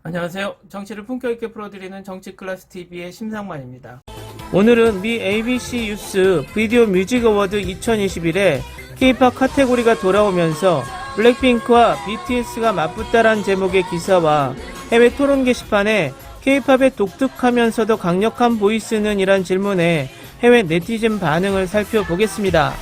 안녕하세요. 정치를 품격 있게 풀어드리는 정치클래스TV의 심상만입니다. 오늘은 미 ABC 유스 비디오 뮤직 어워드 2021에 K-POP 카테고리가 돌아오면서 블랙핑크와 BTS가 맞붙다란 제목의 기사와 해외 토론 게시판에 K-POP의 독특하면서도 강력한 보이스는 이란 질문에 해외 네티즌 반응을 살펴보겠습니다.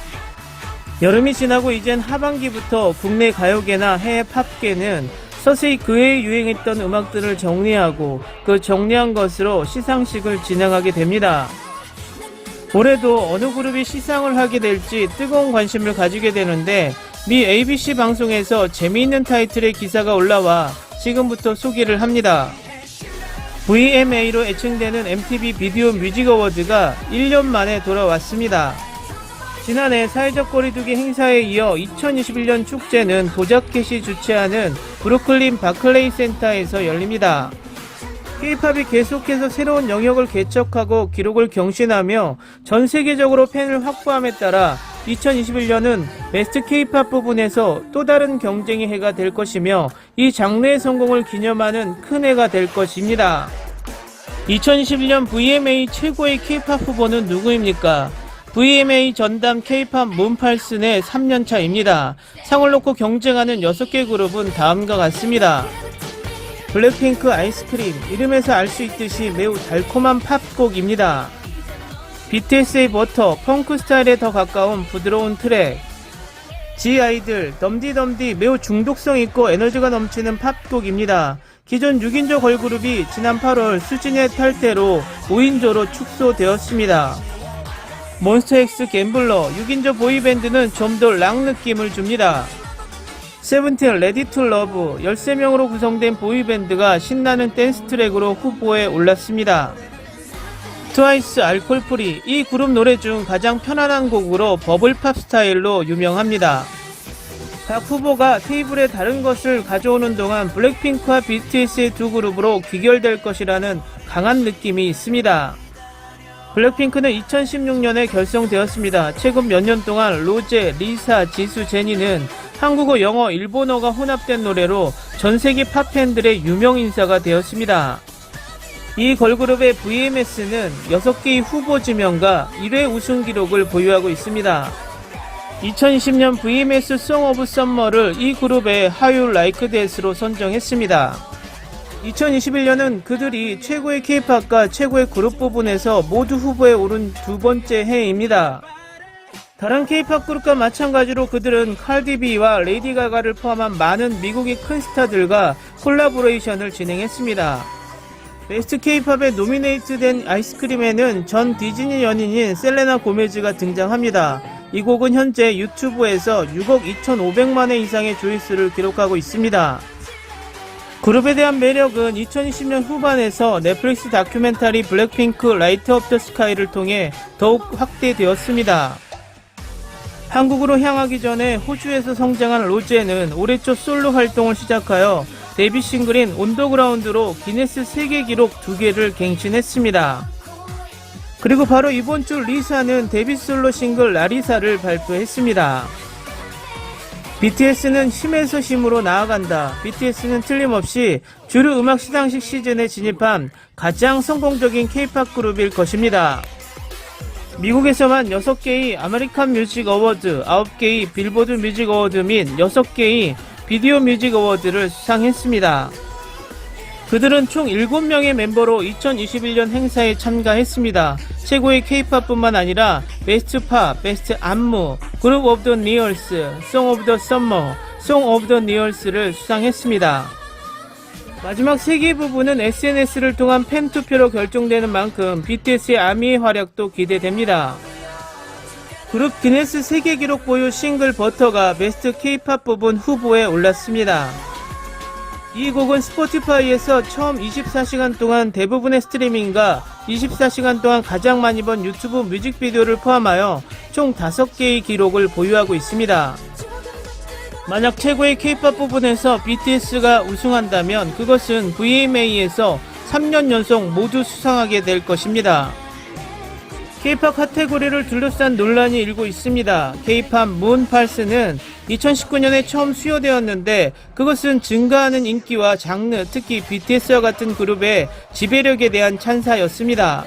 여름이 지나고 이젠 하반기부터 국내 가요계나 해외 팝계는 서서히 그해 유행했던 음악들을 정리하고 그 정리한 것으로 시상식을 진행하게 됩니다. 올해도 어느 그룹이 시상을 하게 될지 뜨거운 관심을 가지게 되는데 미 ABC 방송에서 재미있는 타이틀의 기사가 올라와 지금부터 소개를 합니다. VMA로 애칭되는 MTV 비디오 뮤직 어워드가 1년 만에 돌아왔습니다. 지난해 사회적 거리두기 행사에 이어 2021년 축제는 도자켓이 주최하는 브루클린 바클레이 센터에서 열립니다. K-POP이 계속해서 새로운 영역을 개척하고 기록을 경신하며 전 세계적으로 팬을 확보함에 따라 2021년은 베스트 K-POP 부분에서 또 다른 경쟁의 해가 될 것이며 이 장르의 성공을 기념하는 큰 해가 될 것입니다. 2021년 VMA 최고의 K-POP 후보는 누구입니까? VMA 전담 K-POP 몬팔슨의 3년차입니다. 상을 놓고 경쟁하는 6개 그룹은 다음과 같습니다. 블랙핑크 아이스크림, 이름에서 알 수 있듯이 매우 달콤한 팝곡입니다. BTS의 버터, 펑크 스타일에 더 가까운 부드러운 트랙. G-아이들, 덤디덤디, 매우 중독성 있고 에너지가 넘치는 팝곡입니다. 기존 6인조 걸그룹이 지난 8월 수진의 탈퇴로 5인조로 축소되었습니다. 몬스터엑스 갬블러 6인조 보이밴드는 좀 더 락 느낌을 줍니다. 세븐틴 레디 투 러브 13명으로 구성된 보이밴드가 신나는 댄스 트랙으로 후보에 올랐습니다. 트와이스 알콜 프리 이 그룹 노래 중 가장 편안한 곡으로 버블팝 스타일로 유명합니다. 각 후보가 테이블에 다른 것을 가져오는 동안 블랙핑크와 BTS의 두 그룹으로 귀결될 것이라는 강한 느낌이 있습니다. 블랙핑크는 2016년에 결성되었습니다. 최근 몇 년 동안 로제, 리사, 지수, 제니는 한국어, 영어, 일본어가 혼합된 노래로 전세계 팝팬들의 유명 인사가 되었습니다. 이 걸그룹의 VMS는 6개의 후보 지명과 1회 우승 기록을 보유하고 있습니다. 2020년 VMS 송 오브 썸머를 이 그룹의 How You Like That으로 선정했습니다. 2021년은 그들이 최고의 K-POP과 최고의 그룹 부분에서 모두 후보에 오른 두 번째 해입니다. 다른 K-POP 그룹과 마찬가지로 그들은 칼디비와 레이디 가가를 포함한 많은 미국의 큰 스타들과 콜라보레이션을 진행했습니다. 베스트 K-POP에 노미네이트된 아이스크림에는 전 디즈니 연인인 셀레나 고메즈가 등장합니다. 이 곡은 현재 유튜브에서 6억 2,500만회 이상의 조회수를 기록하고 있습니다. 그룹에 대한 매력은 2020년 후반에서 넷플릭스 다큐멘터리 블랙핑크 라이트 업 더 스카이를 통해 더욱 확대되었습니다. 한국으로 향하기 전에 호주에서 성장한 로제는 올해 초 솔로 활동을 시작하여 데뷔 싱글인 온더그라운드로 기네스 세계 기록 2개를 갱신했습니다. 그리고 바로 이번 주 리사는 데뷔 솔로 싱글 라리사를 발표했습니다. BTS는 힘에서 힘으로 나아간다. BTS는 틀림없이 주류 음악 시상식 시즌에 진입한 가장 성공적인 K-POP 그룹일 것입니다. 미국에서만 6개의 아메리칸 뮤직 어워드, 9개의 빌보드 뮤직 어워드 및 6개의 비디오 뮤직 어워드를 수상했습니다. 그들은 총 7명의 멤버로 2021년 행사에 참가했습니다. 최고의 K-POP 뿐만 아니라 베스트 팝, 베스트 안무, 그룹 오브 더 니얼스, 송 오브 더 썸머, 송 오브 더 니얼스를 수상했습니다. 마지막 3개 부분은 SNS를 통한 팬 투표로 결정되는 만큼 BTS의 아미의 활약도 기대됩니다. 그룹 기네스 세계 기록 보유 싱글 버터가 베스트 K-POP 부분 후보에 올랐습니다. 이 곡은 스포티파이에서 처음 24시간 동안 대부분의 스트리밍과 24시간 동안 가장 많이 본 유튜브 뮤직비디오를 포함하여 총 5개의 기록을 보유하고 있습니다. 만약 최고의 K-POP 부분에서 BTS가 우승한다면 그것은 VMA에서 3년 연속 모두 수상하게 될 것입니다. K-팝 카테고리를 둘러싼 논란이 일고 있습니다. K-팝 문팔스는 2019년에 처음 수요되었는데 그것은 증가하는 인기와 장르, 특히 BTS와 같은 그룹의 지배력에 대한 찬사였습니다.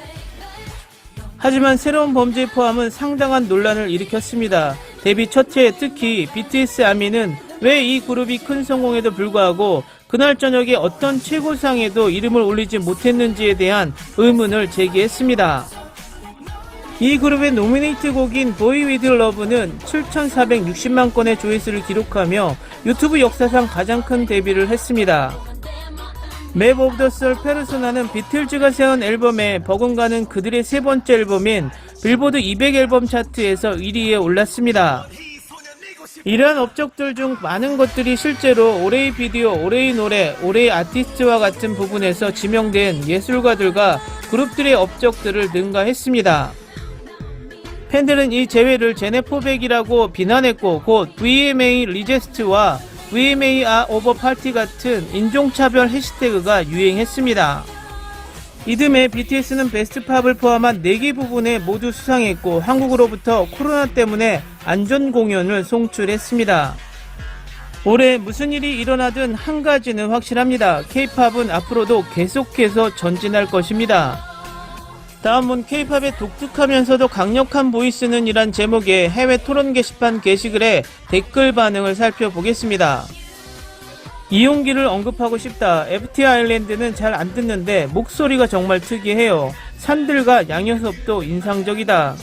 하지만 새로운 범죄의 포함은 상당한 논란을 일으켰습니다. 데뷔 첫 해 특히 BTS 아미는 왜 이 그룹이 큰 성공에도 불구하고 그날 저녁에 어떤 최고상에도 이름을 올리지 못했는지에 대한 의문을 제기했습니다. 이 그룹의 노미네이트 곡인 Boy With Love는 7,460만 건의 조회수를 기록하며 유튜브 역사상 가장 큰 데뷔를 했습니다. 맵 오브 더 솔 페르소나는 비틀즈가 세운 앨범에 버금가는 그들의 세 번째 앨범인 빌보드 200 앨범 차트에서 1위에 올랐습니다. 이러한 업적들 중 많은 것들이 실제로 올해의 비디오, 올해의 노래, 올해의 아티스트와 같은 부분에서 지명된 예술가들과 그룹들의 업적들을 능가했습니다. 팬들은 이 제외를 제네포백이라고 비난했고 곧 VMA 리제스트와 VMA 오버 파티 같은 인종차별 해시태그가 유행했습니다. 이듬해 BTS는 베스트 팝을 포함한 4개 부분에 모두 수상했고 한국으로부터 코로나 때문에 안전 공연을 송출했습니다. 올해 무슨 일이 일어나든 한 가지는 확실합니다. K-팝은 앞으로도 계속해서 전진할 것입니다. 다음은 K-팝의 독특하면서도 강력한 보이스는 이란 제목의 해외 토론 게시판 게시글의 댓글 반응을 살펴보겠습니다. 이용기를 언급하고 싶다. FT 아일랜드는 잘 안 듣는데 목소리가 정말 특이해요. 산들과 양효섭도 인상적이다.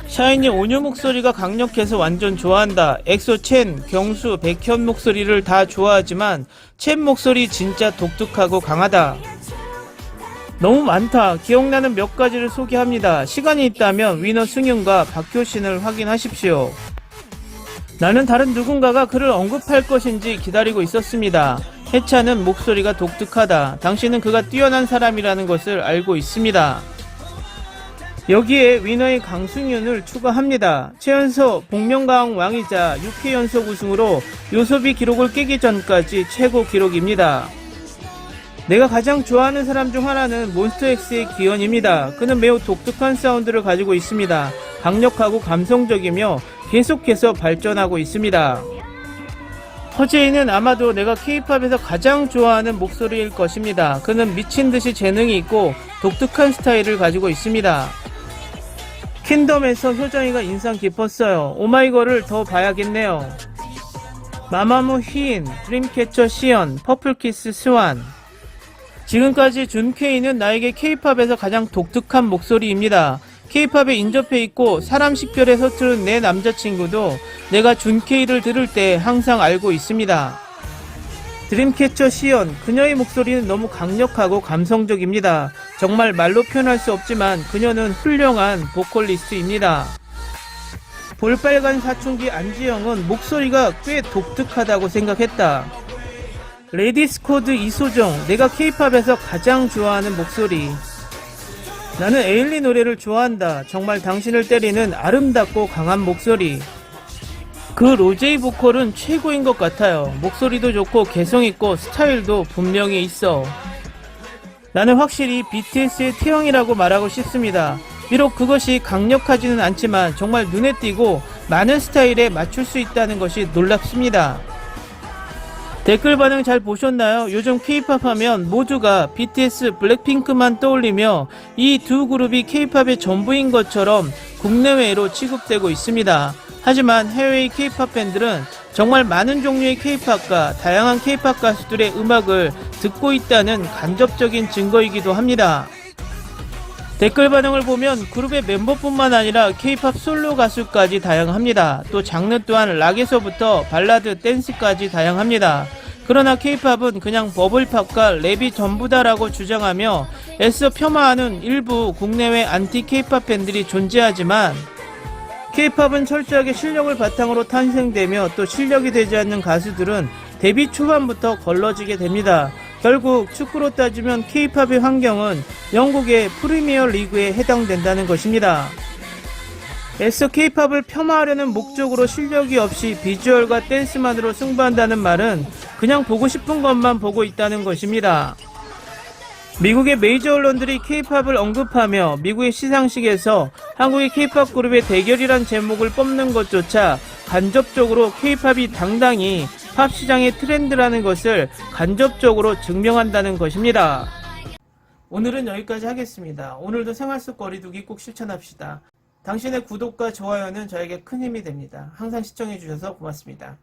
샤이니 온유 목소리가 강력해서 완전 좋아한다. 엑소 첸, 경수, 백현 목소리를 다 좋아하지만 첸 목소리 진짜 독특하고 강하다. 너무 많다. 기억나는 몇 가지를 소개합니다. 시간이 있다면 위너 승윤과 박효신을 확인하십시오. 나는 다른 누군가가 그를 언급할 것인지 기다리고 있었습니다. 해찬은 목소리가 독특하다. 당신은 그가 뛰어난 사람이라는 것을 알고 있습니다. 여기에 위너의 강승윤을 추가합니다. 최연소 복면가왕 왕이자 6회 연속 우승으로 요소비 기록을 깨기 전까지 최고 기록입니다. 내가 가장 좋아하는 사람 중 하나는 몬스터엑스의 기현입니다. 그는 매우 독특한 사운드를 가지고 있습니다. 강력하고 감성적이며 계속해서 발전하고 있습니다. 허재인은 아마도 내가 K-팝에서 가장 좋아하는 목소리일 것입니다. 그는 미친듯이 재능이 있고 독특한 스타일을 가지고 있습니다. 킹덤에서 효정이가 인상 깊었어요. 오마이걸을 더 봐야겠네요. 마마무 휘인, 드림캐쳐 시연, 퍼플키스 스완. 지금까지 준케이는 나에게 K-팝에서 가장 독특한 목소리입니다. K-팝에 인접해 있고 사람 식별에 서투른 내 남자친구도 내가 준케이를 들을 때 항상 알고 있습니다. 드림캐쳐 시연, 그녀의 목소리는 너무 강력하고 감성적입니다. 정말 말로 표현할 수 없지만 그녀는 훌륭한 보컬리스트입니다. 볼빨간 사춘기 안지영은 목소리가 꽤 독특하다고 생각했다. 레디스 코드 이소정, 내가 K-팝에서 가장 좋아하는 목소리. 나는 에일리 노래를 좋아한다. 정말 당신을 때리는 아름답고 강한 목소리. 그 로제이 보컬은 최고인 것 같아요. 목소리도 좋고 개성있고 스타일도 분명히 있어. 나는 확실히 BTS의 태영이라고 말하고 싶습니다. 비록 그것이 강력하지는 않지만 정말 눈에 띄고 많은 스타일에 맞출 수 있다는 것이 놀랍습니다. 댓글 반응 잘 보셨나요? 요즘 K-팝 하면 모두가 BTS, 블랙핑크만 떠올리며 이 두 그룹이 K-팝의 전부인 것처럼 국내외로 취급되고 있습니다. 하지만 해외의 K-팝 팬들은 정말 많은 종류의 K-팝과 다양한 K-팝 가수들의 음악을 듣고 있다는 간접적인 증거이기도 합니다. 댓글 반응을 보면 그룹의 멤버뿐만 아니라 K-팝 솔로 가수까지 다양합니다. 또 장르 또한 락에서부터 발라드, 댄스까지 다양합니다. 그러나 K-팝은 그냥 버블팝과 랩이 전부다라고 주장하며 애써 폄하하는 일부 국내외 안티 K-팝 팬들이 존재하지만 K-팝은 철저하게 실력을 바탕으로 탄생되며 또 실력이 되지 않는 가수들은 데뷔 초반부터 걸러지게 됩니다. 결국 축구로 따지면 K-팝의 환경은 영국의 프리미어 리그에 해당된다는 것입니다. 애써 K-팝을 폄하하려는 목적으로 실력이 없이 비주얼과 댄스만으로 승부한다는 말은 그냥 보고 싶은 것만 보고 있다는 것입니다. 미국의 메이저 언론들이 K-팝을 언급하며 미국의 시상식에서 한국의 K-팝 그룹의 대결이란 제목을 뽑는 것조차 간접적으로 K-팝이 당당히 팝 시장의 트렌드라는 것을 간접적으로 증명한다는 것입니다. 오늘은 여기까지 하겠습니다. 오늘도 생활 속 거리두기 꼭 실천합시다. 당신의 구독과 좋아요는 저에게 큰 힘이 됩니다. 항상 시청해주셔서 고맙습니다.